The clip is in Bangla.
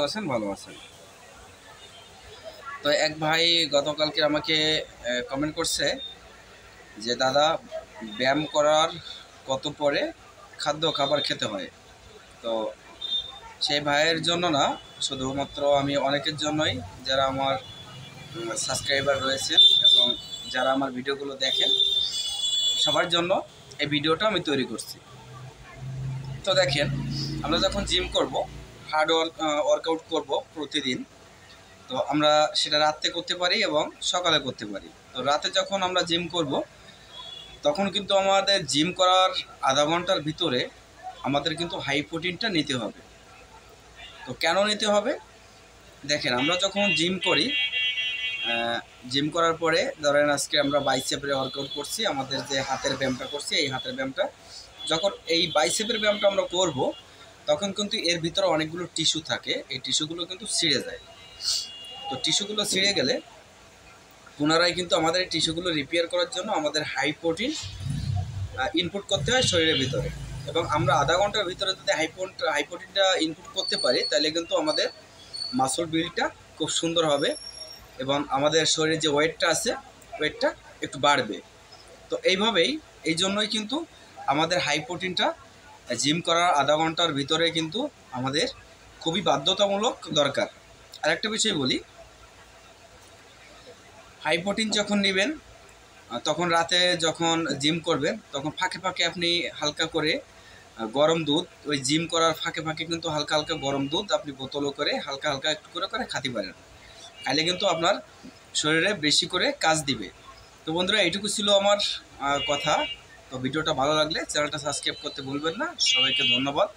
আছেন? ভালো আছেন। তো এক ভাই গতকালকে আমাকে কমেন্ট করছে যে দাদা, ব্যায়াম করার কত পরে খাবার খেতে হয়। তো সেই ভাইয়ের জন্য না, শুধুমাত্র আমি অনেকের জন্যই, যারা আমার সাবস্ক্রাইবার রয়েছেন এবং যারা আমার ভিডিওগুলো দেখেন, সবার জন্য এই ভিডিওটা আমি তৈরি করছি। তো দেখেন, আমরা যখন জিম করব, হার্ড ওয়ার্কআউট করব প্রতিদিন, তো আমরা সেটা রাতে করতে পারি এবং সকালে করতে পারি। তো রাতে যখন আমরা জিম করব, তখন কিন্তু আমাদের জিম করার আধা ঘন্টার ভিতরে আমাদের কিন্তু হাই প্রোটিনটা নিতে হবে। তো কেন নিতে হবে? দেখেন, আমরা যখন জিম করি, জিম করার পরে ধরেন আজকে আমরা বাইসেপের ওয়ার্কআউট করছি, আমাদের যে হাতের ব্যায়ামটা করছি, এই হাতের ব্যায়ামটা যখন এই বাইসেপের ব্যায়ামটা আমরা করব, তখন কিন্তু এর ভিতরে অনেকগুলো টিস্যু থাকে, এই টিস্যুগুলো কিন্তু ছিঁড়ে যায়। তো টিস্যুগুলো ছিঁড়ে গেলে পুনরায় কিন্তু আমাদের এই টিস্যুগুলো রিপেয়ার করার জন্য আমাদের হাই প্রোটিন ইনপুট করতে হয় শরীরের ভিতরে। এবং আমরা আধা ঘন্টার ভিতরে যদি হাই প্রোটিনটা ইনপুট করতে পারি, তাহলে কিন্তু আমাদের মাসল বিল্ডটা খুব সুন্দর হবে এবং আমাদের শরীরে যে ওয়েটটা আছে, ওয়েটটা একটু বাড়বে। তো এই জন্যই কিন্তু আমাদের হাই প্রোটিনটা জিম করার আধা ঘন্টার ভিতরে কিন্তু আমাদের খুবই বাধ্যতামূলক দরকার। আরেকটা বিষয় বলি, হাই প্রোটিন যখন নেবেন, তখন রাতে যখন জিম করবেন, তখন ফাঁকে ফাঁকে আপনি হালকা করে গরম দুধ, ওই জিম করার ফাঁকে ফাঁকে কিন্তু হালকা হালকা গরম দুধ আপনি বোতলও করে হালকা হালকা একটু করে করে খাতে পারেন। খাইলে কিন্তু আপনার শরীরে বেশি করে কাজ দিবে। তো বন্ধুরা, এইটুকু ছিল আমার কথা। তো ভিডিওটা ভালো লাগলে চ্যানেলটা সাবস্ক্রাইব করতে ভুলবেন না। সবাইকে ধন্যবাদ।